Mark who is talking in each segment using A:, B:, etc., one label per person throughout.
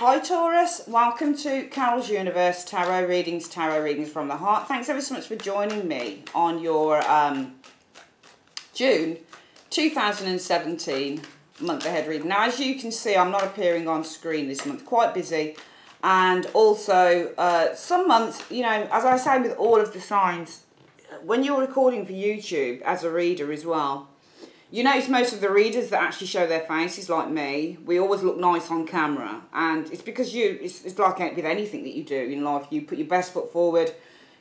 A: Hi Taurus, welcome to Carol's Universe Tarot Readings from the Heart. Thanks ever so much for joining me on your June 2017 month ahead reading. Now, as you can see, I'm not appearing on screen this month, quite busy. And also, some months, you know, as I say with all of the signs, when you're recording for YouTube as a reader as well, you notice most of the readers that actually show their faces, like me, we always look nice on camera. And it's because it's like with anything that you do in life, you put your best foot forward.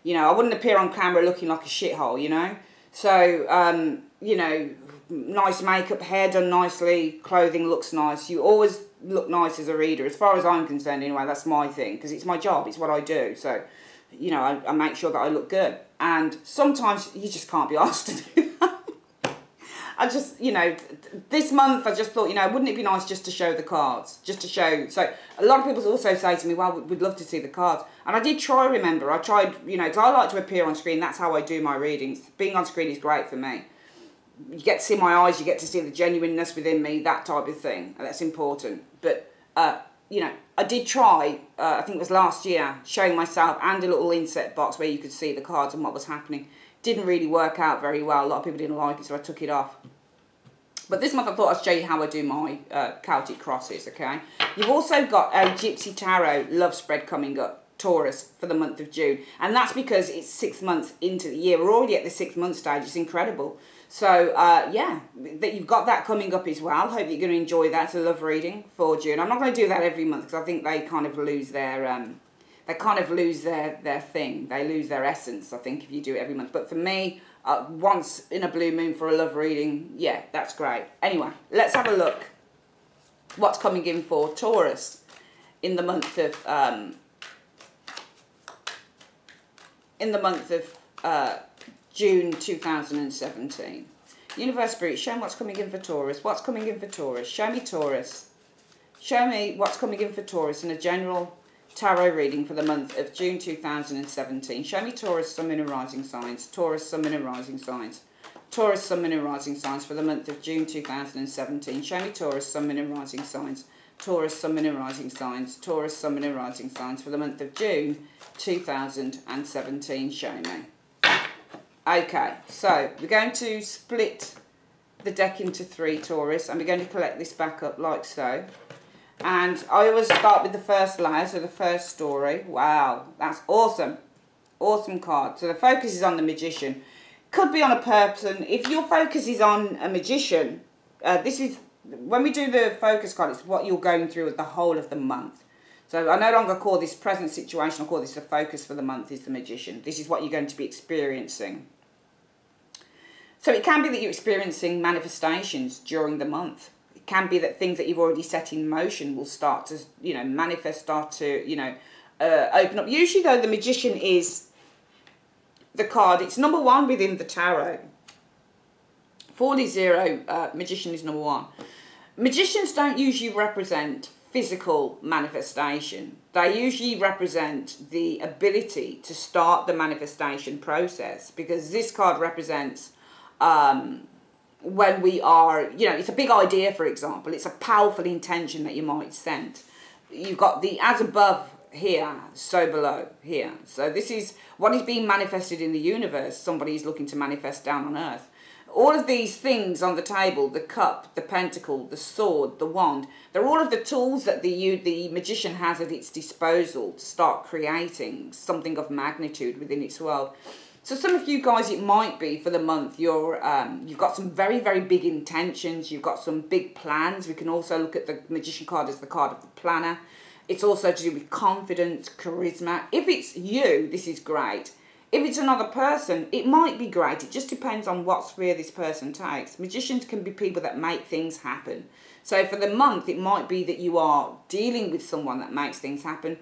A: You know, I wouldn't appear on camera looking like a shithole, you know. So, you know, nice makeup, hair done nicely, clothing looks nice. You always look nice as a reader, as far as I'm concerned anyway. That's my thing, because it's my job, it's what I do. So, you know, I make sure that I look good. And sometimes you just can't be asked to do that. I just, you know, this month I just thought, you know, wouldn't it be nice just to show the cards? Just to show. So a lot of people also say to me, well, we'd love to see the cards. And I did try, remember. I tried, you know, because I like to appear on screen. That's how I do my readings. Being on screen is great for me. You get to see my eyes. You get to see the genuineness within me, that type of thing. And that's important. But, you know, I did try, I think it was last year, showing myself and a little inset box where you could see the cards and what was happening. Didn't really work out very well. A lot of people didn't like it, so I took it off. But this month I thought I'd show you how I do my Celtic crosses, okay? You've also got a Gypsy Tarot love spread coming up, Taurus, for the month of June. And that's because it's 6 months into the year. We're already at the 6 month stage. It's incredible. So, yeah, that you've got that coming up as well. Hope you're going to enjoy that. It's a love reading for June. I'm not going to do that every month because I think they kind of lose their... their thing. They lose their essence, I think, if you do it every month. But for me, once in a blue moon for a love reading, yeah, that's great. Anyway, let's have a look what's coming in for Taurus in the month of June 2017. Universe Spirit, show me what's coming in for Taurus. What's coming in for Taurus? Show me Taurus. Show me what's coming in for Taurus in a general tarot reading for the month of June 2017. Show me Taurus, Sun, Moon and Rising signs. Taurus, Sun, Moon and Rising signs. Taurus, Sun, Moon and Rising signs for the month of June 2017. Show me Taurus, Sun, Moon and Rising signs. Taurus, Sun, Moon and Rising signs. Taurus, Sun, Moon and Rising signs for the month of June 2017. Show me. Okay, so we're going to split the deck into 3, Taurus, and we're going to collect this back up like so. And I always start with the first layer, so the first story. Wow, that's awesome. Awesome card. So the focus is on the Magician. Could be on a person. If your focus is on a Magician, this is, when we do the focus card, it's what you're going through with the whole of the month. So I no longer call this present situation, I call this the focus for the month is the Magician. This is what you're going to be experiencing. So it can be that you're experiencing manifestations during the month. It can be that things that you've already set in motion will start to, you know, manifest, start to, you know, open up. Usually, though, the Magician is the card. It's number 1 within the tarot. 40-0, Magician is number 1. Magicians don't usually represent physical manifestation. They usually represent the ability to start the manifestation process, because this card represents... when we are, you know, it's a big idea, for example. It's a powerful intention that you might send. You've got the as above here, so below here. So this is what is being manifested in the universe. Somebody is looking to manifest down on earth. All of these things on the table, the cup, the pentacle, the sword, the wand, they're all of the tools that the Magician has at its disposal to start creating something of magnitude within its world. So some of you guys, it might be for the month, you've got some very, very big intentions. You've got some big plans. We can also look at the Magician card as the card of the planner. It's also to do with confidence, charisma. If it's you, this is great. If it's another person, it might be great. It just depends on what sphere this person takes. Magicians can be people that make things happen. So for the month, it might be that you are dealing with someone that makes things happen.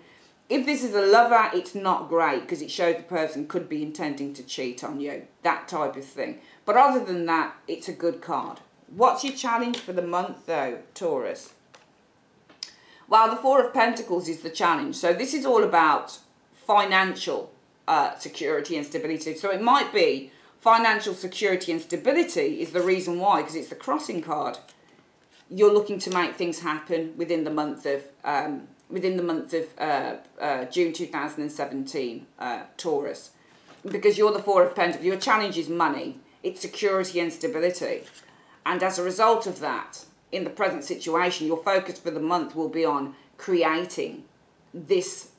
A: If this is a lover, it's not great because it shows the person could be intending to cheat on you, that type of thing. But other than that, it's a good card. What's your challenge for the month, though, Taurus? Well, the 4 of Pentacles is the challenge. So this is all about financial security and stability. So it might be financial security and stability is the reason why, because it's the crossing card. You're looking to make things happen within the month of within the month of June 2017, Taurus. Because you're the Four of Pentacles. Your challenge is money. It's security and stability. And as a result of that, in the present situation, your focus for the month will be on creating this,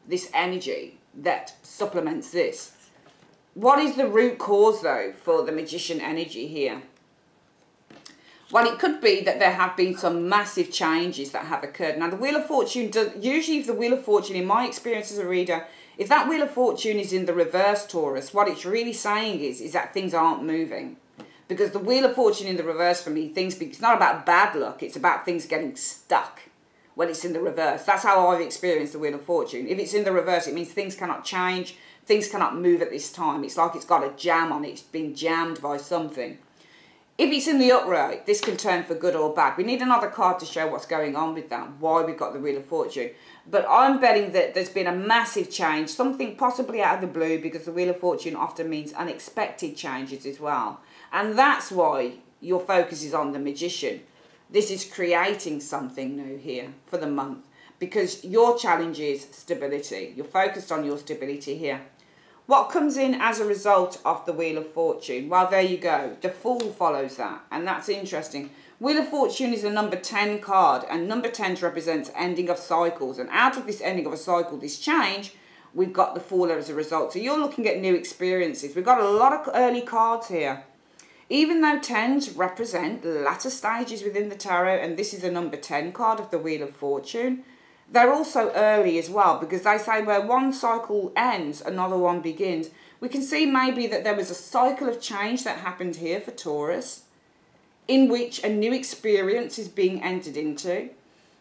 A: this energy that supplements this. What is the root cause, though, for the Magician energy here? Well, it could be that there have been some massive changes that have occurred. Now, the Wheel of Fortune, usually if the Wheel of Fortune, in my experience as a reader, if that Wheel of Fortune is in the reverse, Taurus, what it's really saying is that things aren't moving. Because the Wheel of Fortune in the reverse, for me, it's not about bad luck, it's about things getting stuck when it's in the reverse. That's how I've experienced the Wheel of Fortune. If it's in the reverse, it means things cannot change, things cannot move at this time. It's like it's got a jam on it, it's been jammed by something. If it's in the upright, this can turn for good or bad. We need another card to show what's going on with that, why we've got the Wheel of Fortune. But I'm betting that there's been a massive change, something possibly out of the blue, because the Wheel of Fortune often means unexpected changes as well. And that's why your focus is on the Magician. This is creating something new here for the month, because your challenge is stability. You're focused on your stability here. What comes in as a result of the Wheel of Fortune? Well, there you go. The Fool follows that, and that's interesting. Wheel of Fortune is a number 10 card, and number 10 represents ending of cycles. And out of this ending of a cycle, this change, we've got the Fool as a result. So you're looking at new experiences. We've got a lot of early cards here. Even though 10s represent latter stages within the tarot, and this is a number 10 card of the Wheel of Fortune, they're also early as well, because they say where one cycle ends, another one begins. We can see maybe that there was a cycle of change that happened here for Taurus, in which a new experience is being entered into.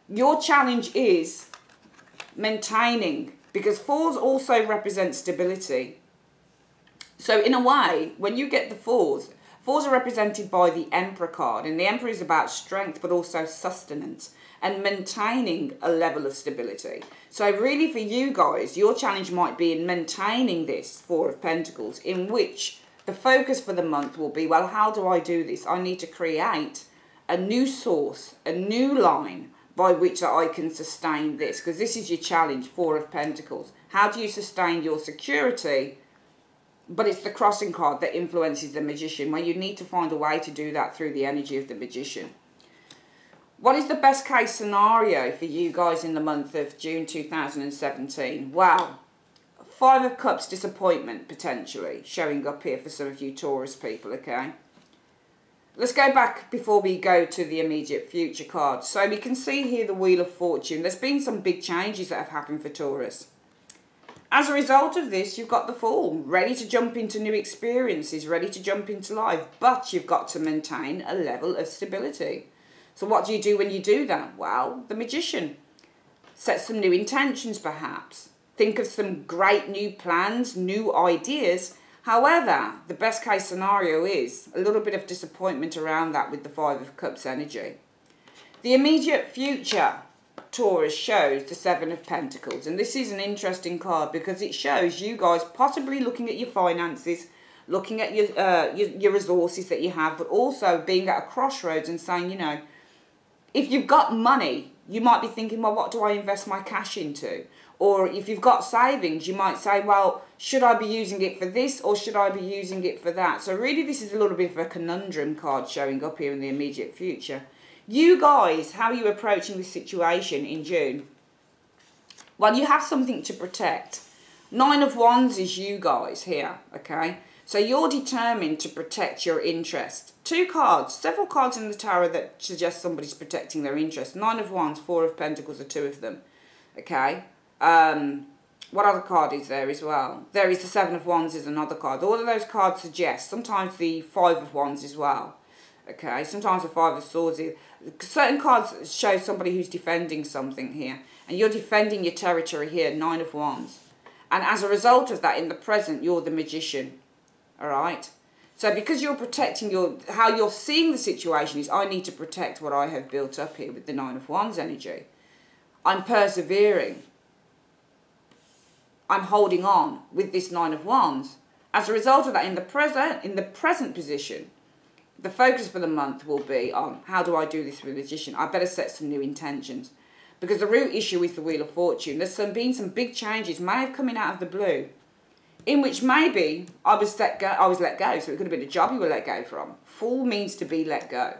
A: Your challenge is maintaining, because fours also represent stability. So in a way, when you get the fours are represented by the Emperor card, and the Emperor is about strength but also sustenance and maintaining a level of stability. So really for you guys, your challenge might be in maintaining this Four of Pentacles, in which the focus for the month will be, well, how do I do this? I need to create a new source, a new line by which I can sustain this, because this is your challenge, Four of Pentacles. How do you sustain your security? But it's the crossing card that influences the Magician, where you need to find a way to do that through the energy of the Magician. What is the best case scenario for you guys in the month of June 2017? Well, Five of Cups, disappointment potentially showing up here for some of you Taurus people, okay? Let's go back before we go to the immediate future card. So we can see here the Wheel of Fortune. There's been some big changes that have happened for Taurus. As a result of this, you've got the Fool, ready to jump into new experiences, ready to jump into life, but you've got to maintain a level of stability. So what do you do when you do that? Well, the Magician sets some new intentions perhaps. Think of some great new plans, new ideas. However, the best case scenario is a little bit of disappointment around that with the Five of Cups energy. The immediate future, Taurus, shows the Seven of Pentacles. And this is an interesting card because it shows you guys possibly looking at your finances, looking at your resources that you have, but also being at a crossroads and saying, you know, if you've got money, you might be thinking, well, what do I invest my cash into? Or if you've got savings, you might say, well, should I be using it for this or should I be using it for that? So really this is a little bit of a conundrum card showing up here in the immediate future. You guys, how are you approaching this situation in June? Well, you have something to protect. Nine of Wands is you guys here, okay? So you're determined to protect your interest. Two cards, several cards in the tarot that suggest somebody's protecting their interest. Nine of Wands, Four of Pentacles are two of them, okay? What other card is there as well? There is the Seven of Wands is another card. All of those cards suggest, sometimes the Five of Wands as well, okay? Sometimes the Five of Swords. Certain cards show somebody who's defending something here. And you're defending your territory here, Nine of Wands. And as a result of that, in the present, you're the Magician. All right? So because you're protecting how you're seeing the situation is, I need to protect what I have built up here with the Nine of Wands energy. I'm persevering. I'm holding on with this Nine of Wands. As a result of that, in the present position, the focus for the month will be on how do I do this with the Magician? I better set some new intentions. Because the root issue is the Wheel of Fortune. There's been some big changes, may have coming out of the blue, in which maybe I was let go, so it could have been a job you were let go from. Fool means to be let go.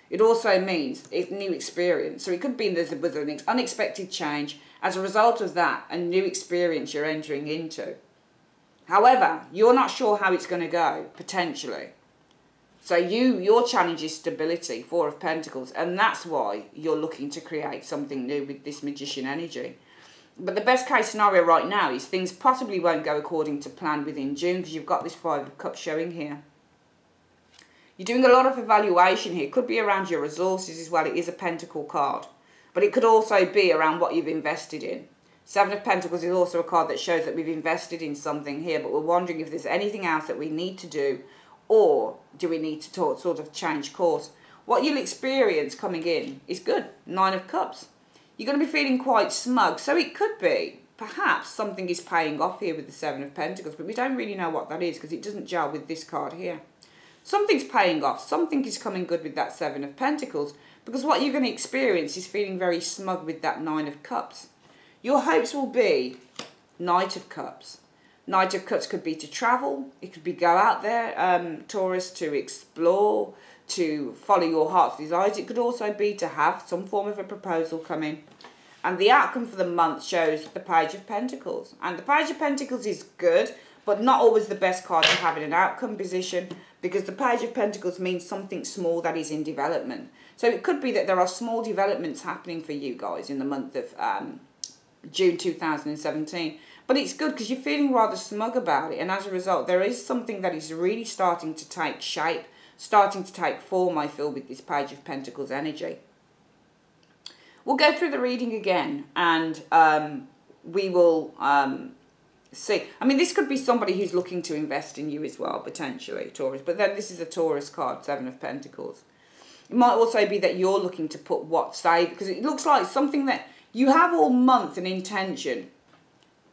A: It also means it's new experience. So it could be there was an unexpected change. As a result of that, a new experience you're entering into. However, you're not sure how it's going to go, potentially. So your challenge is stability, Four of Pentacles, and that's why you're looking to create something new with this Magician energy. But the best case scenario right now is things possibly won't go according to plan within June, because you've got this Five of Cups showing here. You're doing a lot of evaluation here. It could be around your resources as well. It is a Pentacle card. But it could also be around what you've invested in. Seven of Pentacles is also a card that shows that we've invested in something here, but we're wondering if there's anything else that we need to do, or do we need to sort of change course. What you'll experience coming in is good. Nine of Cups. You're going to be feeling quite smug. So it could be, perhaps, something is paying off here with the Seven of Pentacles, but we don't really know what that is because it doesn't gel with this card here. Something's paying off. Something is coming good with that Seven of Pentacles, because what you're going to experience is feeling very smug with that Nine of Cups. Your hopes will be Knight of Cups. Knight of Cups could be to travel. It could be go out there, Taurus, to explore, to follow your heart's desires. It could also be to have some form of a proposal come in. And the outcome for the month shows the Page of Pentacles. And the Page of Pentacles is good, but not always the best card to have in an outcome position, because the Page of Pentacles means something small that is in development. So it could be that there are small developments happening for you guys in the month of June 2017. But it's good because you're feeling rather smug about it. And as a result, there is something that is really starting to take shape, starting to take form, I feel, with this Page of Pentacles energy. We'll go through the reading again, and we will see. I mean, this could be somebody who's looking to invest in you as well, potentially, Taurus. But then this is a Taurus card, Seven of Pentacles. It might also be that you're looking to put what save, because it looks like something that you have all month an intention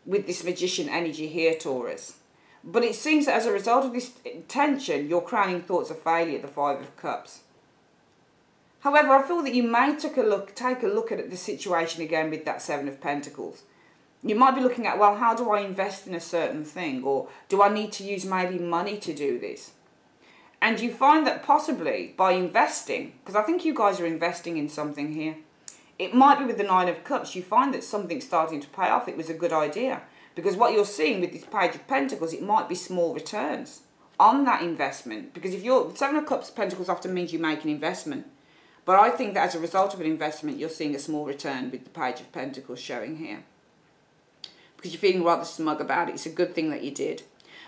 A: with this Magician energy here, Taurus. But it seems that as a result of this intention, your crowning thoughts of failure, the Five of Cups. However, I feel that you may take a look at the situation again with that Seven of Pentacles. You might be looking at, well, how do I invest in a certain thing? Or do I need to use maybe money to do this? And you find that possibly by investing, because I think you guys are investing in something here. It might be with the Nine of Cups, you find that something's starting to pay off. It was a good idea. Because what you're seeing with this Page of Pentacles, it might be small returns on that investment. Because if you're, Seven of Cups, Pentacles often means you make an investment. But I think that as a result of an investment, you're seeing a small return with the Page of Pentacles showing here. Because you're feeling rather smug about it. It's a good thing that you did.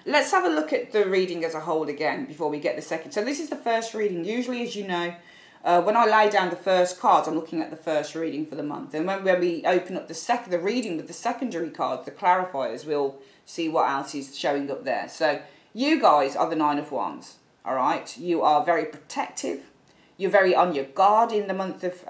A: Let's have a look at the reading as a whole again before we get the second. So this is the first reading. Usually, as you know, when I lay down the first cards, I'm looking at the first reading for the month. And when we open up the reading with the secondary cards, the clarifiers, we'll see what else is showing up there. So you guys are the Nine of Wands, all right? You are very protective. You're very on your guard in the month of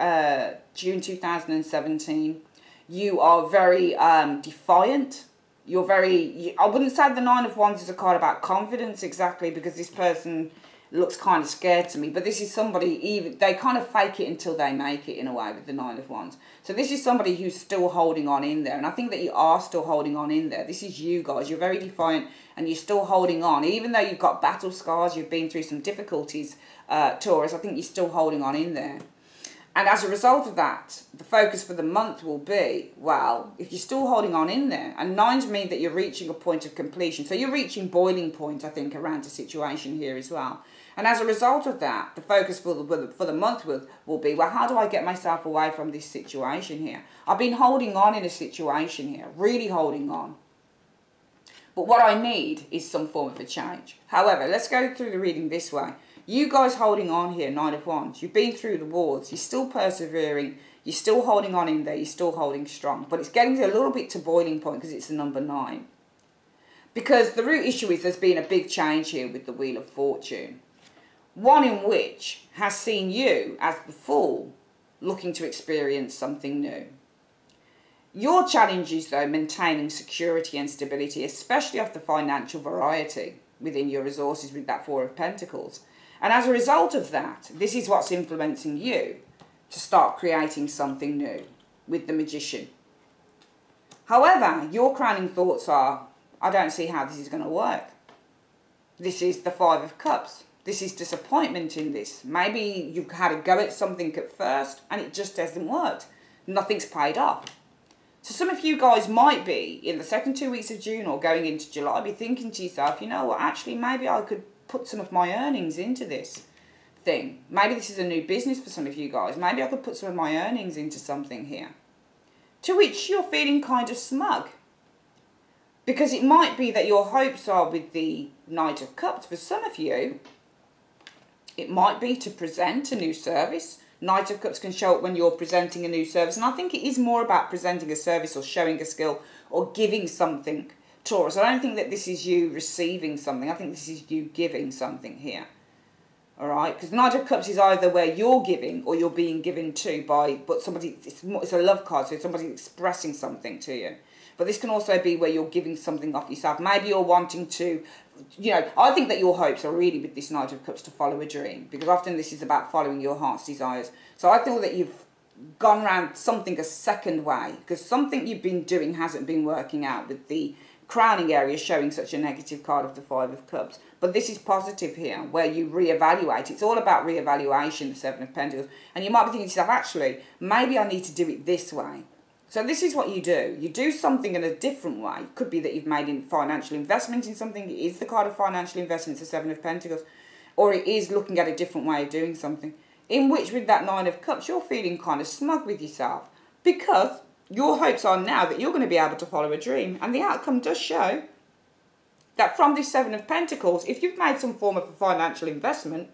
A: June 2017. You are very defiant. You're very, I wouldn't say the Nine of Wands is a card about confidence exactly, because this person looks kind of scared to me. But this is somebody, they kind of fake it until they make it in a way with the Nine of Wands. So this is somebody who's still holding on in there. And I think that you are still holding on in there. This is you guys. You're very defiant and you're still holding on. Even though you've got battle scars, you've been through some difficulties, Taurus, I think you're still holding on in there. And as a result of that, the focus for the month will be, well, if you're still holding on in there, and nines mean that you're reaching a point of completion. So you're reaching boiling point, I think, around the situation here as well. And as a result of that, the focus for the month will be, well, how do I get myself away from this situation here? I've been holding on in a situation here, really holding on. But what I need is some form of a change. However, let's go through the reading this way. You guys holding on here, Nine of Wands, you've been through the wars, you're still persevering, you're still holding on in there, you're still holding strong. But it's getting a little bit to boiling point because it's the number 9. Because the root issue is there's been a big change here with the Wheel of Fortune. One in which has seen you as the Fool looking to experience something new. Your challenge is, though, maintaining security and stability, especially of the financial variety within your resources with that Four of Pentacles. And as a result of that, this is what's influencing you to start creating something new with the Magician. However, your crowning thoughts are, I don't see how this is going to work. This is the Five of Cups. This is disappointment in this. Maybe you've had a go at something at first and it just hasn't worked. Nothing's paid off. So some of you guys might be, in the second 2 weeks of June or going into July, be thinking to yourself, you know what, actually maybe I could put some of my earnings into this thing. Maybe this is a new business for some of you guys. Maybe I could put some of my earnings into something here. To which you're feeling kind of smug. Because it might be that your hopes are with the Knight of Cups. For some of you, it might be to present a new service. Knight of Cups can show up when you're presenting a new service. And I think it is more about presenting a service or showing a skill or giving something, Taurus. I don't think that this is you receiving something. I think this is you giving something here. All right? Because Knight of Cups is either where you're giving or you're being given to by, but somebody, it's a love card, so somebody's expressing something to you. But this can also be where you're giving something off yourself. Maybe you're wanting to, you know, I think that your hopes are really with this Knight of Cups to follow a dream. Because often this is about following your heart's desires. So I feel that you've gone around something a second way. Because something you've been doing hasn't been working out with the crowning area showing such a negative card of the Five of Cups. But this is positive here, where you reevaluate. It's all about reevaluation, the Seven of Pentacles. And you might be thinking to yourself, actually, maybe I need to do it this way. So this is what you do. You do something in a different way. It could be that you've made a financial investment in something. It is the card of financial investment, it's the Seven of Pentacles. Or it is looking at a different way of doing something. In which, with that Nine of Cups, you're feeling kind of smug with yourself. Because your hopes are now that you're going to be able to follow a dream. And the outcome does show that from this Seven of Pentacles, if you've made some form of a financial investment,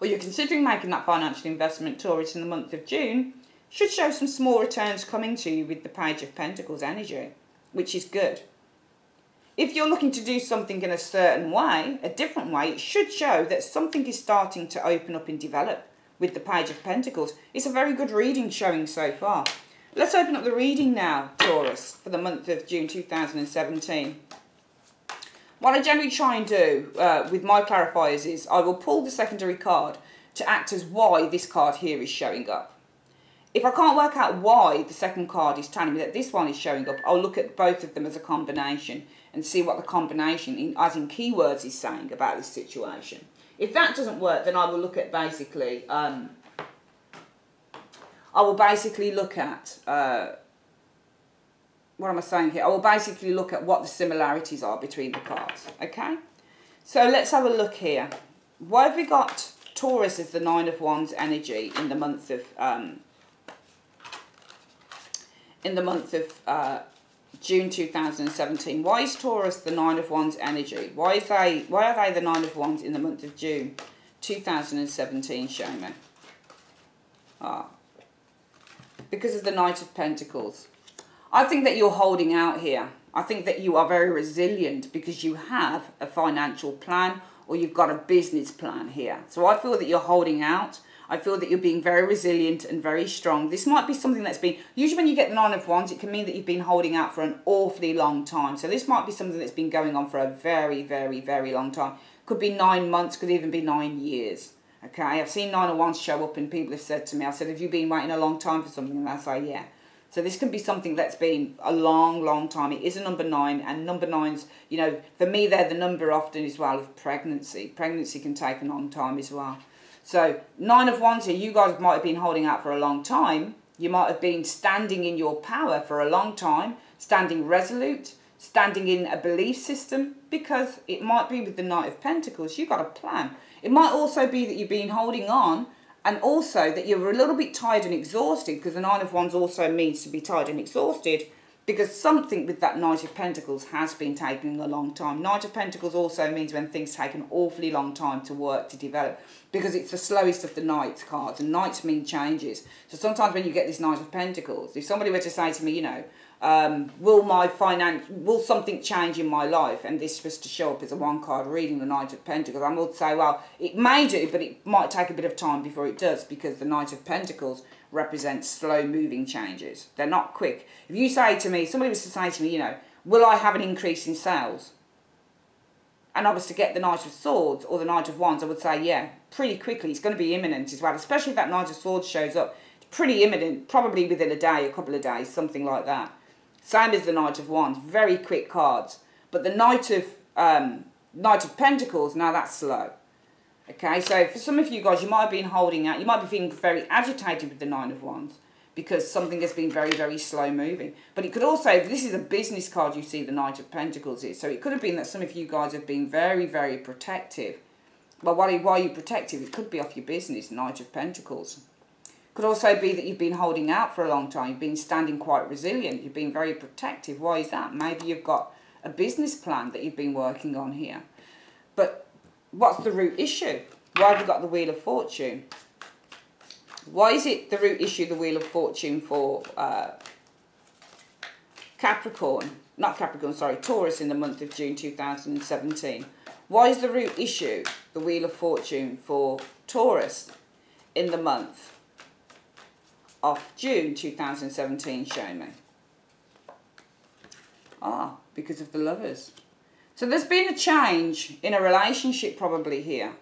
A: or you're considering making that financial investment, Taurus, in the month of June, should show some small returns coming to you with the Page of Pentacles energy, which is good. If you're looking to do something in a certain way, a different way, it should show that something is starting to open up and develop with the Page of Pentacles. It's a very good reading showing so far. Let's open up the reading now, Taurus, for the month of June 2017. What I generally try and do with my clarifiers is I will pull the secondary card to act as why this card here is showing up. If I can't work out why the second card is telling me that this one is showing up, I'll look at both of them as a combination and see what the combination, as in keywords, is saying about this situation. If that doesn't work, then I will look at basically, I will basically look at, what am I saying here? I will basically look at what the similarities are between the cards, okay? So let's have a look here. Why have we got Taurus as the Nine of Wands energy in the month of June 2017. Why is Taurus the Nine of Wands energy? Why are they the Nine of Wands in the month of June 2017? Show me. Because of the Knight of Pentacles. I think that you're holding out here. I think that you are very resilient because you have a financial plan or you've got a business plan here. So I feel that you're holding out. I feel that you're being very resilient and very strong. This might be something that's been, usually when you get the Nine of Wands, it can mean that you've been holding out for an awfully long time. So this might be something that's been going on for a very, very, very long time. Could be 9 months, could even be 9 years. Okay, I've seen Nine of Wands show up and people have said to me, I said, have you been waiting a long time for something? And I say, yeah. So this can be something that's been a long, long time. It is a number 9, and number 9s, you know, for me, they're the number often as well of pregnancy. Pregnancy can take a long time as well. So, Nine of Wands here, you guys might have been holding out for a long time. You might have been standing in your power for a long time, standing resolute, standing in a belief system, because it might be with the Knight of Pentacles, you've got a plan. It might also be that you've been holding on, and also that you're a little bit tired and exhausted, because the Nine of Wands also means to be tired and exhausted, because something with that Knight of Pentacles has been taking a long time. Knight of Pentacles also means when things take an awfully long time to work, to develop, because it's the slowest of the Knights cards, and Knights mean changes. So sometimes when you get this Knight of Pentacles, if somebody were to say to me, you know, will something change in my life? And this was to show up as a one card reading, the Knight of Pentacles. I would say, well, it may do, but it might take a bit of time before it does, because the Knight of Pentacles represents slow moving changes. They're not quick. If you say to me, somebody was to say to me, you know, will I have an increase in sales? And I was to get the Knight of Swords or the Knight of Wands, I would say, yeah, pretty quickly. It's going to be imminent as well, especially if that Knight of Swords shows up. pretty imminent, probably within a day, a couple of days, something like that. Same as the Knight of Wands, very quick cards. But the Knight of Pentacles, now that's slow. Okay, so for some of you guys, you might have been holding out, you might be feeling very agitated with the Nine of Wands because something has been very, very slow moving. But it could also, this is a business card you see the Knight of Pentacles is, so it could have been that some of you guys have been very, very protective. Well, why are you protective? It could be off your business, Knight of Pentacles. Could also be that you've been holding out for a long time, you've been standing quite resilient, you've been very protective. Why is that? Maybe you've got a business plan that you've been working on here. But what's the root issue? Why have you got the Wheel of Fortune? Why is it the root issue, the Wheel of Fortune for Taurus in the month of June 2017? Why is the root issue the Wheel of Fortune for Taurus in the month of June 2017? Show me. Ah, because of the Lovers. So there's been a change in a relationship probably here.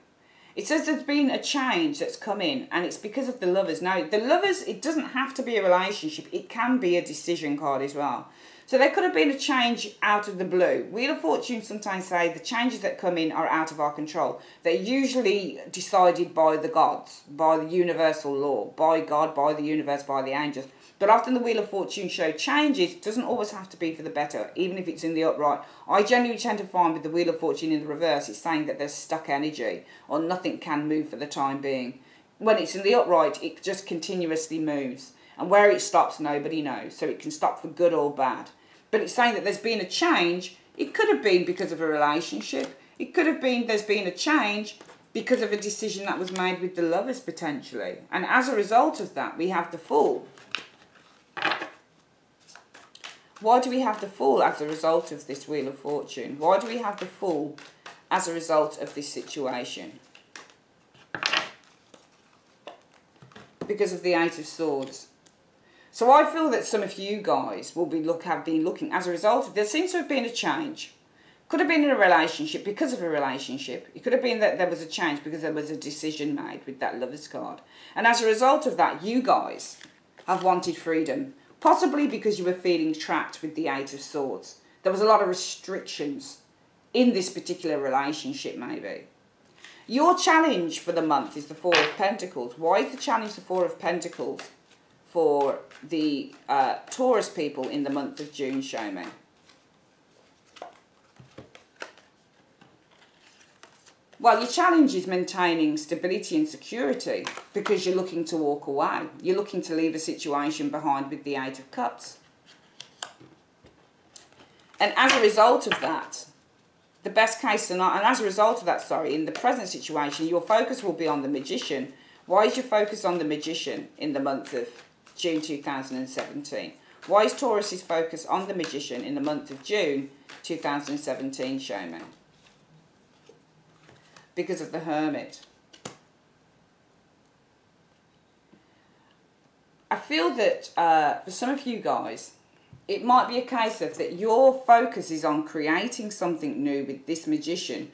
A: It says there's been a change that's come in, and it's because of the Lovers. Now, the Lovers, it doesn't have to be a relationship. It can be a decision card as well. So there could have been a change out of the blue. Wheel of Fortune sometimes say the changes that come in are out of our control. They're usually decided by the gods, by the universal law, by God, by the universe, by the angels. But often the Wheel of Fortune show changes. It doesn't always have to be for the better, even if it's in the upright. I generally tend to find with the Wheel of Fortune in the reverse, it's saying that there's stuck energy or nothing can move for the time being. When it's in the upright, it just continuously moves. And where it stops, nobody knows. So it can stop for good or bad. But it's saying that there's been a change. It could have been because of a relationship. It could have been there's been a change because of a decision that was made with the Lovers potentially. And as a result of that, we have the Fool. Why do we have the Fool as a result of this Wheel of Fortune? Why do we have the Fool as a result of this situation? Because of the Eight of Swords. So I feel that some of you guys will be have been looking as a result of, there seems to have been a change. Could have been in a relationship because of a relationship. It could have been that there was a change because there was a decision made with that Lovers card. And as a result of that, you guys have wanted freedom. Possibly because you were feeling trapped with the Eight of Swords. There was a lot of restrictions in this particular relationship maybe. Your challenge for the month is the Four of Pentacles. Why is the challenge the Four of Pentacles for the Taurus people in the month of June? Show me. Well, your challenge is maintaining stability and security because you're looking to walk away. You're looking to leave a situation behind with the Eight of Cups. And as a result of that, the best case scenario, and as a result of that, sorry, in the present situation, your focus will be on the Magician. Why is your focus on the Magician in the month of June 2017? Why is Taurus's focus on the Magician in the month of June 2017? Show me. Because of the Hermit. I feel that for some of you guys, it might be a case of that your focus is on creating something new with this Magician,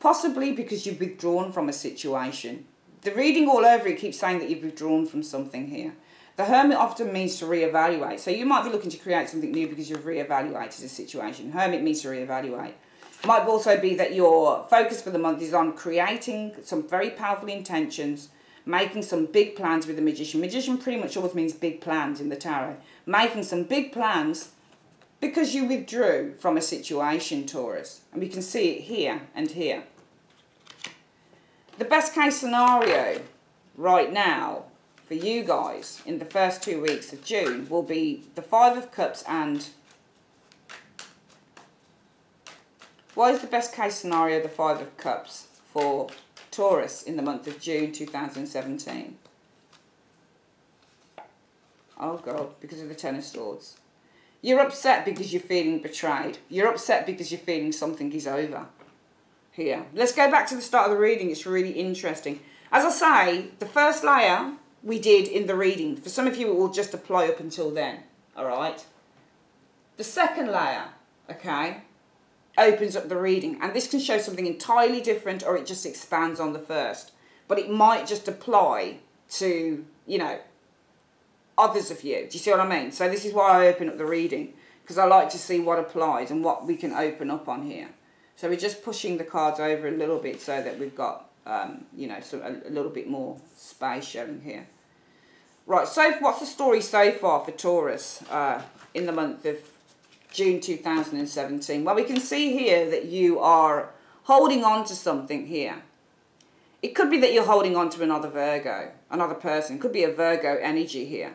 A: possibly because you've withdrawn from a situation. The reading all over it keeps saying that you've withdrawn from something here. The Hermit often means to reevaluate. So you might be looking to create something new because you've reevaluated a situation. Hermit means to reevaluate. Might also be that your focus for the month is on creating some very powerful intentions, making some big plans with the Magician. Magician pretty much always means big plans in the tarot. Making some big plans because you withdrew from a situation, Taurus. And we can see it here and here. The best case scenario right now for you guys in the first 2 weeks of June will be the Five of Cups and... Why is the best case scenario the Five of Cups for Taurus in the month of June 2017? Oh God, because of the Ten of Swords. You're upset because you're feeling betrayed. You're upset because you're feeling something is over here. Let's go back to the start of the reading. It's really interesting. As I say, the first layer we did in the reading. For some of you, it will just apply up until then. All right? The second layer, okay, opens up the reading, and this can show something entirely different, or it just expands on the first, but it might just apply to, you know, others of you. Do you see what I mean? So this is why I open up the reading, because I like to see what applies and what we can open up on here. So we're just pushing the cards over a little bit so that we've got, you know, a little bit more space showing here. Right, so what's the story so far for Taurus in the month of June 2017? Well, we can see here that you are holding on to something here. It could be that you're holding on to another Virgo, another person. It could be a Virgo energy here.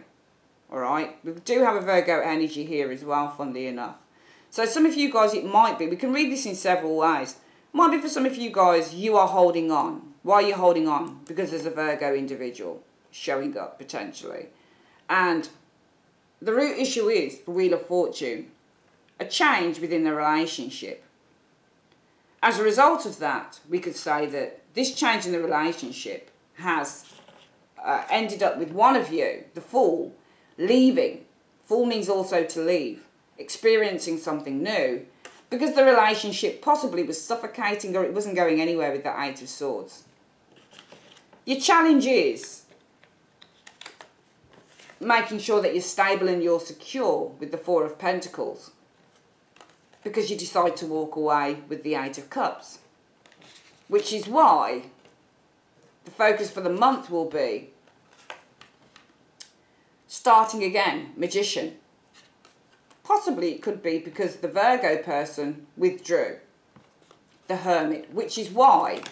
A: All right, we do have a Virgo energy here as well, funnily enough. So some of you guys, it might be, we can read this in several ways. It might be for some of you guys, you are holding on. Why are you holding on? Because there's a Virgo individual showing up potentially. And the root issue is the Wheel of Fortune, a change within the relationship. As a result of that, we could say that this change in the relationship has ended up with one of you, the Fool, leaving. Fool means also to leave, experiencing something new, because the relationship possibly was suffocating or it wasn't going anywhere with the Eight of Swords. Your challenge is making sure that you're stable and you're secure with the Four of Pentacles, because you decide to walk away with the Eight of Cups. Which is why the focus for the month will be starting again, Magician. Possibly it could be because the Virgo person withdrew, the Hermit, which is why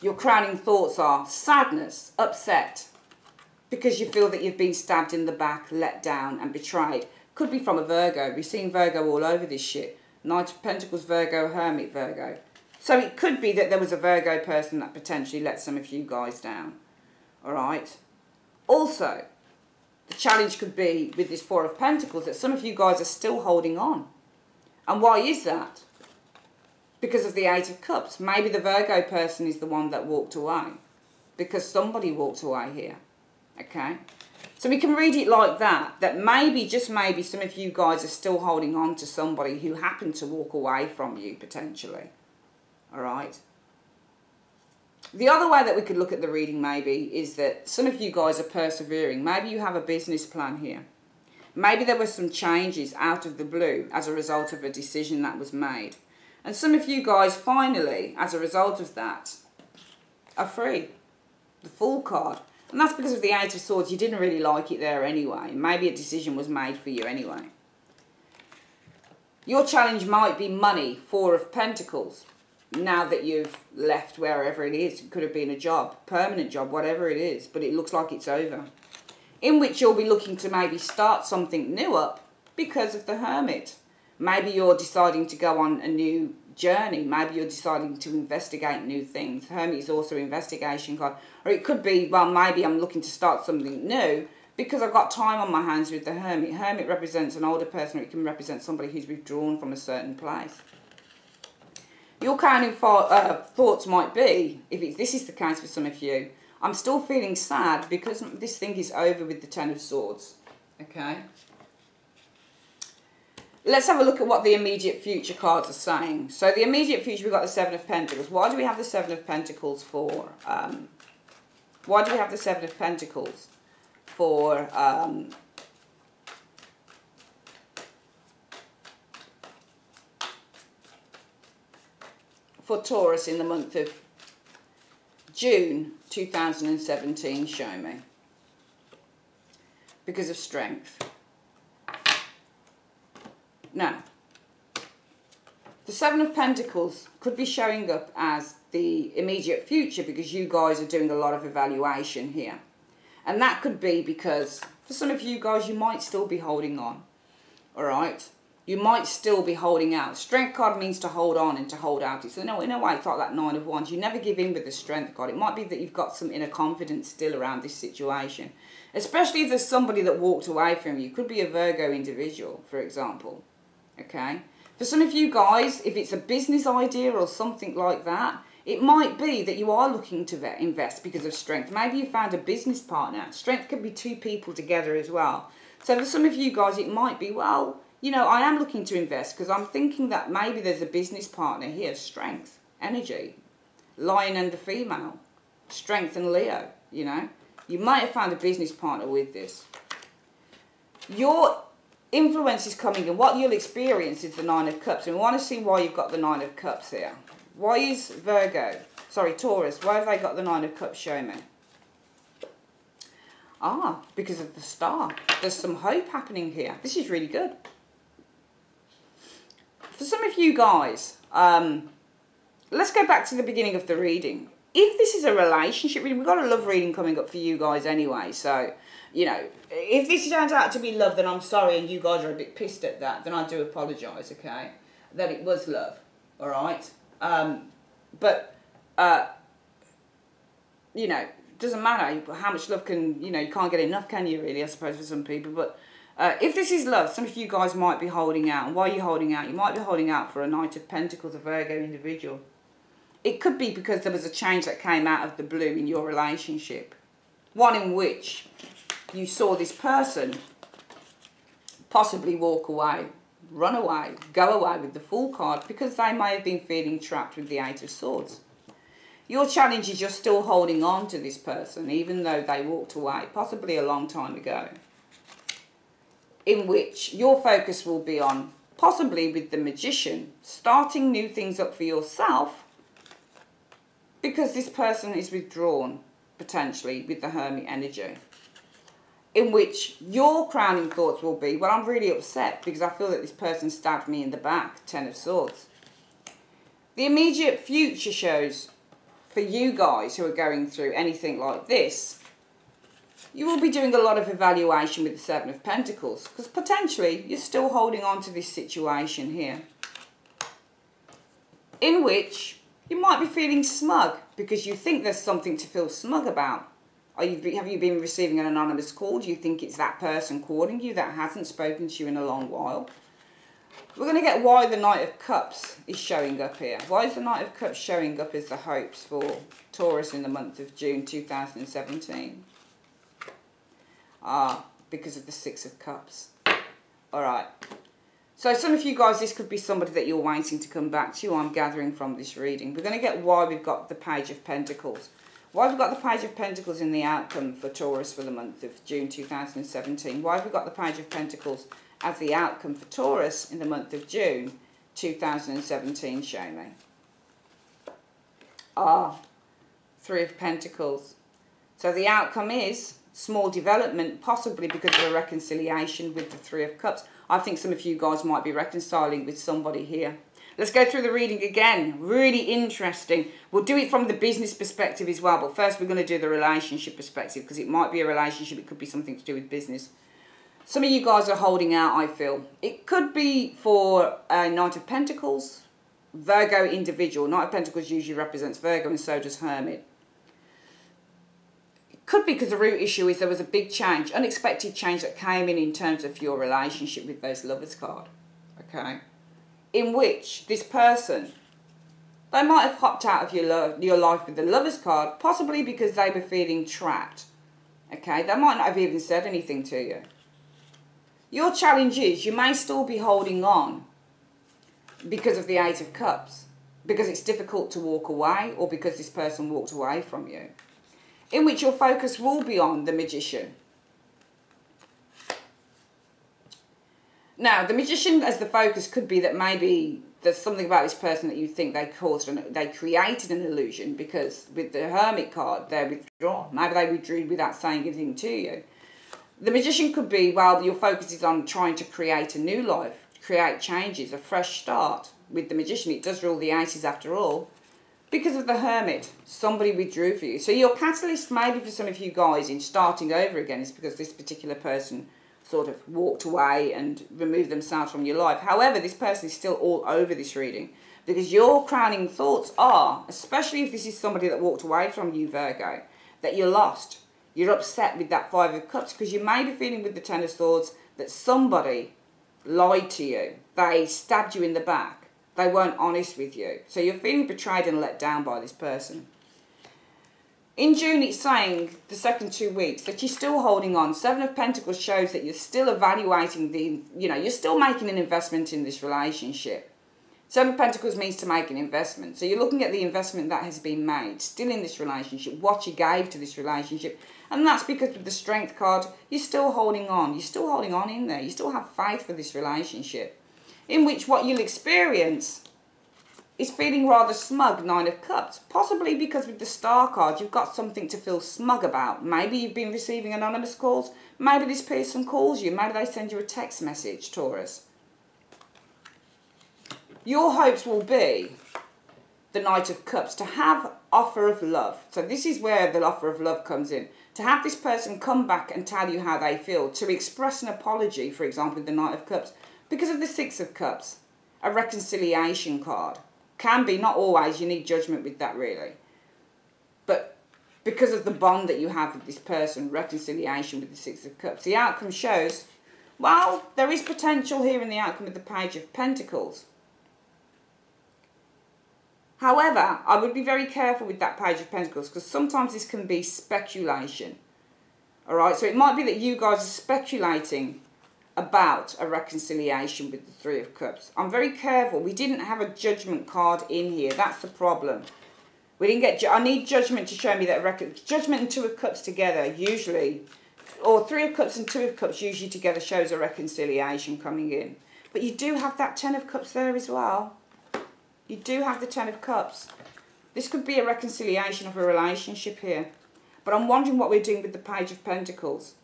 A: your crowning thoughts are sadness, upset, because you feel that you've been stabbed in the back, let down and betrayed. Could be from a Virgo. We're seeing Virgo all over this shit. Knight of Pentacles, Virgo, Hermit, Virgo. So it could be that there was a Virgo person that potentially let some of you guys down. Alright? Also, the challenge could be with this Four of Pentacles that some of you guys are still holding on. And why is that? Because of the Eight of Cups. Maybe the Virgo person is the one that walked away. Because somebody walked away here. Okay? So we can read it like that. That maybe, just maybe, some of you guys are still holding on to somebody who happened to walk away from you potentially. Alright? The other way that we could look at the reading maybe is that some of you guys are persevering. Maybe you have a business plan here. Maybe there were some changes out of the blue as a result of a decision that was made. And some of you guys finally, as a result of that, are free. The Fool card. And that's because of the Eight of Swords. You didn't really like it there anyway. Maybe a decision was made for you anyway. Your challenge might be money, Four of Pentacles. Now that you've left wherever it is, it could have been a job, permanent job, whatever it is, but it looks like it's over. In which you'll be looking to maybe start something new up because of the Hermit. Maybe you're deciding to go on a new journey. Maybe you're deciding to investigate new things. Hermit is also an investigation card. Or it could be, well, maybe I'm looking to start something new because I've got time on my hands with the Hermit. Hermit represents an older person, or it can represent somebody who's withdrawn from a certain place. Your crowning thoughts might be, if this is the case for some of you, I'm still feeling sad because this thing is over with the Ten of Swords. Okay? Let's have a look at what the immediate future cards are saying. So the immediate future, we've got the Seven of Pentacles. Why do we have the Seven of Pentacles for? Why do we have the Seven of Pentacles for? For Taurus in the month of June 2017, show me. Because of strength. Now, the Seven of Pentacles could be showing up as the immediate future because you guys are doing a lot of evaluation here. And that could be because for some of you guys, you might still be holding on. Alright? You might still be holding out. Strength card means to hold on and to hold out. So no, in a way, it's like that Nine of Wands. You never give in with the Strength card. It might be that you've got some inner confidence still around this situation. Especially if there's somebody that walked away from you. Could be a Virgo individual, for example. Okay? For some of you guys, if it's a business idea or something like that, it might be that you are looking to invest because of Strength. Maybe you found a business partner. Strength could be two people together as well. So for some of you guys, it might be, well, you know, I am looking to invest because I'm thinking that maybe there's a business partner here. Strength, energy, Lion and the female, Strength and Leo, you know. You might have found a business partner with this. Your influence is coming in. What you'll experience is the Nine of Cups. And we want to see why you've got the Nine of Cups here. Why is Taurus, why have they got the Nine of Cups? Show me. Ah, because of the star. There's some hope happening here. This is really good. For some of you guys, let's go back to the beginning of the reading. If this is a relationship reading, we've got a love reading coming up for you guys anyway. So, you know, if this turns out to be love, then I'm sorry, and you guys are a bit pissed at that, then I do apologise, okay? That it was love, all right? You know, doesn't matter how much love can, you know, you can't get enough, can you, really, I suppose, for some people. But if this is love, some of you guys might be holding out. And why are you holding out? You might be holding out for a Knight of Pentacles, a Virgo individual. It could be because there was a change that came out of the blue in your relationship. One in which you saw this person possibly walk away, run away, go away with the Fool card because they may have been feeling trapped with the Eight of Swords. Your challenge is you're still holding on to this person even though they walked away, possibly a long time ago. In which your focus will be on, possibly with the Magician, starting new things up for yourself because this person is withdrawn, potentially, with the Hermit energy. In which your crowning thoughts will be, well, I'm really upset because I feel that this person stabbed me in the back, Ten of Swords. The immediate future shows, for you guys who are going through anything like this, you will be doing a lot of evaluation with the Seven of Pentacles because potentially you're still holding on to this situation here. In which you might be feeling smug because you think there's something to feel smug about. Have you been receiving an anonymous call? Do you think it's that person calling you that hasn't spoken to you in a long while? We're going to get why the Knight of Cups is showing up here. Why is the Knight of Cups showing up as the hopes for Taurus in the month of June 2017? Because of the Six of Cups. Alright. So some of you guys, this could be somebody that you're waiting to come back to, I'm gathering from this reading. We're going to get why we've got the Page of Pentacles. Why have we got the Page of Pentacles in the outcome for Taurus for the month of June 2017? Why have we got the Page of Pentacles as the outcome for Taurus in the month of June 2017? Show me. Three of Pentacles. So the outcome is small development, possibly because of a reconciliation with the Three of Cups. I think some of you guys might be reconciling with somebody here. Let's go through the reading again. Really interesting. We'll do it from the business perspective as well, but first we're going to do the relationship perspective because it might be a relationship, it could be something to do with business. Some of you guys are holding out, I feel. It could be for a Knight of Pentacles, Virgo individual. Knight of Pentacles usually represents Virgo and so does Hermit. Could be because the root issue is there was a big change, unexpected change that came in terms of your relationship with those Lovers card, okay? In which this person, they might have hopped out of your life with the Lovers card, possibly because they were feeling trapped, okay? They might not have even said anything to you. Your challenge is you may still be holding on because of the Eight of Cups, because it's difficult to walk away or because this person walked away from you. In which your focus will be on the Magician. Now, the Magician as the focus could be that maybe there's something about this person that you think they created an illusion because with the Hermit card, they're withdrawn. Maybe they withdrew without saying anything to you. The Magician could be, well, your focus is on trying to create a new life, create changes, a fresh start. With the Magician, it does rule the aces after all. Because of the Hermit, somebody withdrew for you. So your catalyst maybe for some of you guys in starting over again is because this particular person sort of walked away and removed themselves from your life. However, this person is still all over this reading because your crowning thoughts are, especially if this is somebody that walked away from you, Virgo, that you're lost. You're upset with that Five of Cups because you may be feeling with the Ten of Swords that somebody lied to you. They stabbed you in the back. They weren't honest with you. So you're feeling betrayed and let down by this person. In June, it's saying, the second 2 weeks, that you're still holding on. Seven of Pentacles shows that you're still evaluating you're still making an investment in this relationship. Seven of Pentacles means to make an investment. So you're looking at the investment that has been made, still in this relationship, what you gave to this relationship. And that's because with the Strength card, you're still holding on. You're still holding on in there. You still have faith for this relationship. In which what you'll experience is feeling rather smug, Nine of Cups. Possibly because with the Star card, you've got something to feel smug about. Maybe you've been receiving anonymous calls. Maybe this person calls you. Maybe they send you a text message, Taurus. Your hopes will be the Knight of Cups, to have offer of love. So this is where the offer of love comes in. To have this person come back and tell you how they feel. To express an apology, for example, with the Knight of Cups. Because of the Six of Cups. A reconciliation card. Can be, not always, you need judgment with that really. But because of the bond that you have with this person, reconciliation with the Six of Cups. The outcome shows, well, there is potential here in the outcome of the Page of Pentacles. However, I would be very careful with that Page of Pentacles because sometimes this can be speculation. Alright, so it might be that you guys are speculating about a reconciliation with the Three of Cups. I'm very careful. We didn't have a Judgment card in here. That's the problem. We didn't get... I need Judgment to show me that... Judgment and Two of Cups together usually... Or Three of Cups and Two of Cups usually together shows a reconciliation coming in. But you do have that Ten of Cups there as well. You do have the Ten of Cups. This could be a reconciliation of a relationship here. But I'm wondering what we're doing with the Page of Pentacles.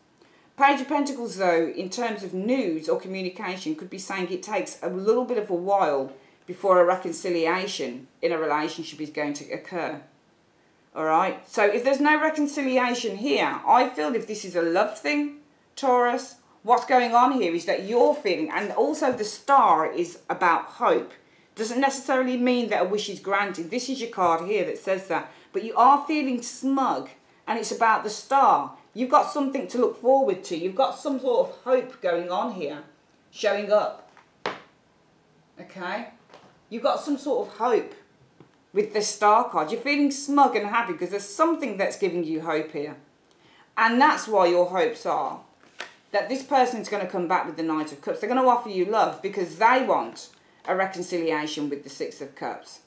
A: Page of Pentacles, though, in terms of news or communication, could be saying it takes a little bit of a while before a reconciliation in a relationship is going to occur. Alright? So if there's no reconciliation here, I feel if this is a love thing, Taurus, what's going on here is that you're feeling, and also the Star is about hope. Doesn't necessarily mean that a wish is granted. This is your card here that says that. But you are feeling smug, and it's about the Star. You've got something to look forward to. You've got some sort of hope going on here, showing up. Okay? You've got some sort of hope with the Star card. You're feeling smug and happy because there's something that's giving you hope here. And that's why your hopes are that this person's going to come back with the Knight of Cups. They're going to offer you love because they want a reconciliation with the Six of Cups.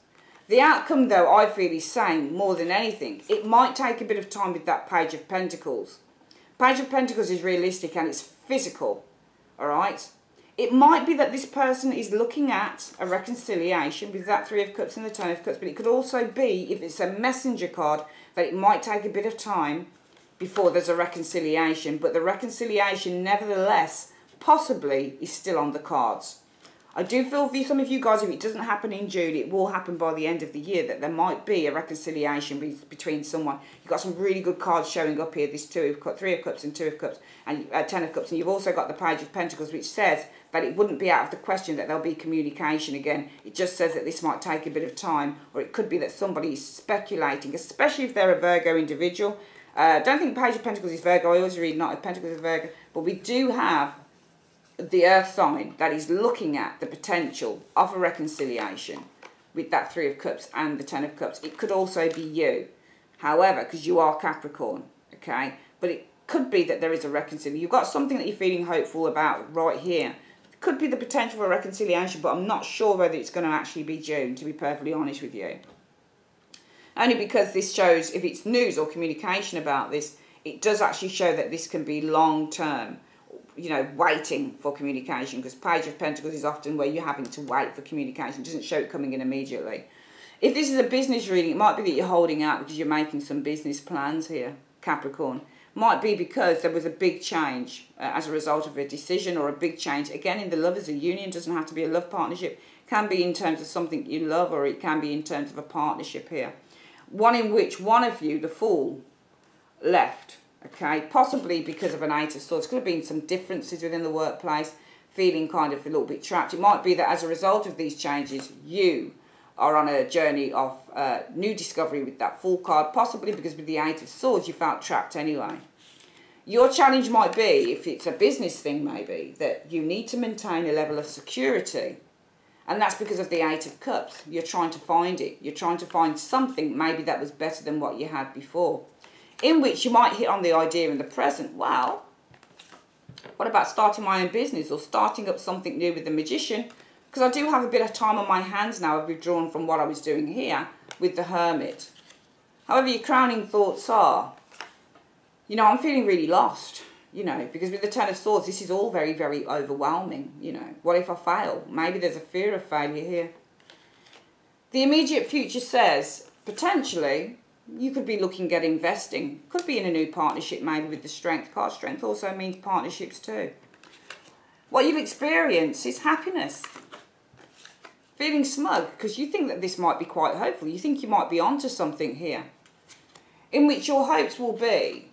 A: The outcome, though, I feel is saying more than anything, it might take a bit of time with that Page of Pentacles. Page of Pentacles is realistic and it's physical, alright? It might be that this person is looking at a reconciliation with that Three of Cups and the Ten of Cups, but it could also be, if it's a messenger card, that it might take a bit of time before there's a reconciliation, but the reconciliation, nevertheless, possibly is still on the cards. I do feel for some of you guys, if it doesn't happen in June, it will happen by the end of the year, that there might be a reconciliation between someone. You've got some really good cards showing up here, this Three of Cups and Two of Cups, and Ten of Cups, and you've also got the Page of Pentacles, which says that it wouldn't be out of the question that there'll be communication again. It just says that this might take a bit of time, or it could be that somebody is speculating, especially if they're a Virgo individual. I don't think Page of Pentacles is Virgo. I always read Knight of Pentacles is Virgo, but we do have the Earth sign that is looking at the potential of a reconciliation with that Three of Cups and the Ten of Cups. It could also be you, however, because you are Capricorn, okay? But it could be that there is a reconciliation. You've got something that you're feeling hopeful about right here. It could be the potential for a reconciliation, but I'm not sure whether it's going to actually be June, to be perfectly honest with you. Only because this shows, if it's news or communication about this, it does actually show that this can be long-term. You know, waiting for communication, because Page of Pentacles is often where you're having to wait for communication. It doesn't show it coming in immediately. If this is a business reading, it might be that you're holding out because you're making some business plans here, Capricorn. Might be because there was a big change as a result of a decision, or a big change. Again, in the lovers, a union doesn't have to be a love partnership. It can be in terms of something you love, or it can be in terms of a partnership here. One in which one of you, the Fool, left. Okay, possibly because of an Eight of Swords. Could have been some differences within the workplace, feeling kind of a little bit trapped. It might be that as a result of these changes, you are on a journey of new discovery with that Fool card, possibly because with the Eight of Swords you felt trapped anyway. Your challenge might be, if it's a business thing maybe, that you need to maintain a level of security. And that's because of the Eight of Cups. You're trying to find it. You're trying to find something maybe that was better than what you had before. In which you might hit on the idea in the present, well, what about starting my own business or starting up something new with the Magician? because I do have a bit of time on my hands now. I've withdrawn from what I was doing here with the Hermit. However, your crowning thoughts are, you know, I'm feeling really lost, you know, because with the Ten of Swords, this is all very, very overwhelming, you know. What if I fail? Maybe there's a fear of failure here. The immediate future says, potentially, you could be looking at investing. Could be in a new partnership, maybe with the Strength card. Strength also means partnerships too. What you'll experience is happiness. Feeling smug, because you think that this might be quite hopeful. You think you might be onto something here, in which your hopes will be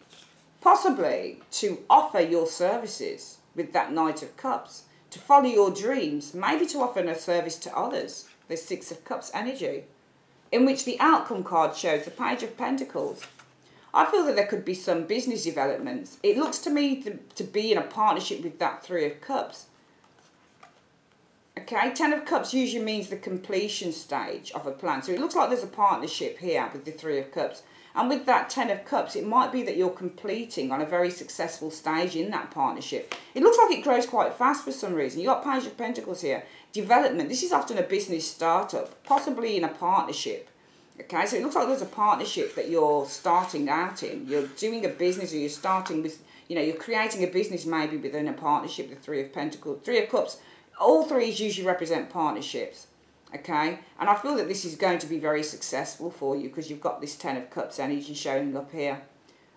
A: possibly to offer your services with that Knight of Cups, to follow your dreams, maybe to offer a service to others. The Six of Cups energy, in which the outcome card shows the Page of Pentacles. I feel that there could be some business developments. It looks to me to be in a partnership with that Three of Cups. Okay, Ten of Cups usually means the completion stage of a plan. So it looks like there's a partnership here with the Three of Cups. And with that Ten of Cups, it might be that you're completing on a very successful stage in that partnership. It looks like it grows quite fast for some reason. You've got Page of Pentacles here. Development. This is often a business startup, possibly in a partnership. Okay, so it looks like there's a partnership that you're starting out in. You're doing a business, or you're starting with, you know, you're creating a business maybe within a partnership, the Three of Pentacles. Three of Cups, all threes usually represent partnerships. Okay, and I feel that this is going to be very successful for you because you've got this Ten of Cups energy showing up here.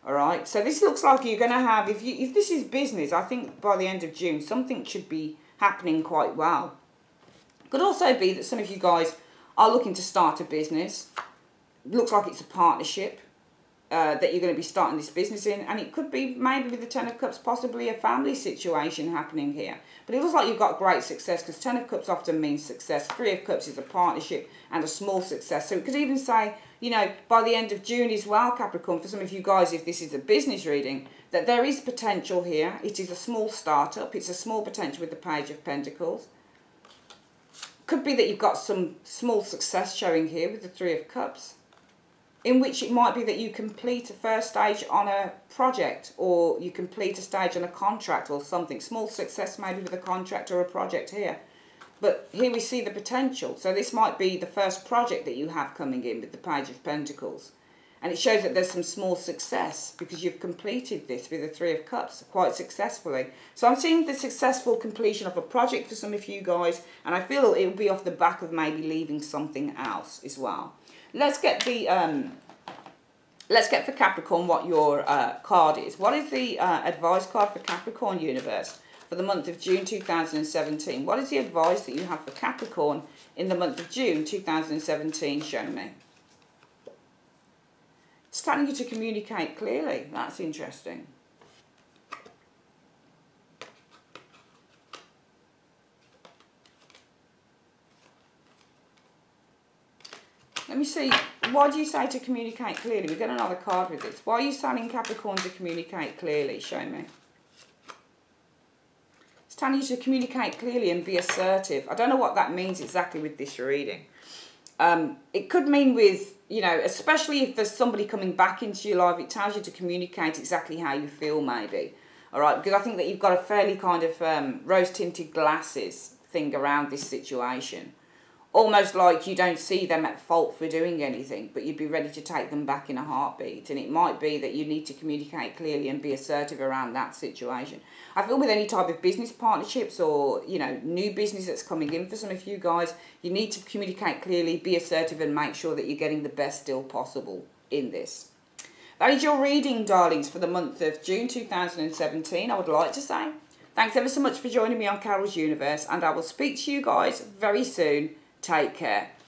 A: All right, so this looks like you're going to have, if this is business, I think by the end of June, something should be happening quite well. Could also be that some of you guys are looking to start a business. Looks like it's a partnership that you're going to be starting this business in. And it could be maybe with the Ten of Cups, possibly a family situation happening here. But it looks like you've got great success because Ten of Cups often means success. Three of Cups is a partnership and a small success. So it could even say, you know, by the end of June as well, Capricorn, for some of you guys, if this is a business reading, that there is potential here. It is a small startup. It's a small potential with the Page of Pentacles. Could be that you've got some small success showing here with the Three of Cups, in which it might be that you complete a first stage on a project, or you complete a stage on a contract or something. Small success maybe with a contract or a project here. But here we see the potential. So this might be the first project that you have coming in with the Page of Pentacles. And it shows that there's some small success because you've completed this with the Three of Cups quite successfully. So I'm seeing the successful completion of a project for some of you guys. And I feel it will be off the back of maybe leaving something else as well. Let's get the let's get for Capricorn what your card is. What is the advice card for Capricorn universe for the month of June 2017? What is the advice that you have for Capricorn in the month of June 2017? Show me. It's telling you to communicate clearly. That's interesting. Let me see. Why do you say to communicate clearly? We get another card with this. Why are you telling Capricorn to communicate clearly? Show me. It's telling you to communicate clearly and be assertive. I don't know what that means exactly with this reading. It could mean with, you know, especially if there's somebody coming back into your life, it tells you to communicate exactly how you feel maybe. All right, because I think that you've got a fairly kind of rose-tinted glasses thing around this situation. Almost like you don't see them at fault for doing anything, but you'd be ready to take them back in a heartbeat. And it might be that you need to communicate clearly and be assertive around that situation. I feel with any type of business partnerships or, you know, new business that's coming in for some of you guys, you need to communicate clearly, be assertive, and make sure that you're getting the best deal possible in this. That is your reading, darlings, for the month of June 2017, I would like to say. Thanks ever so much for joining me on Carol's Universe, and I will speak to you guys very soon. Take care.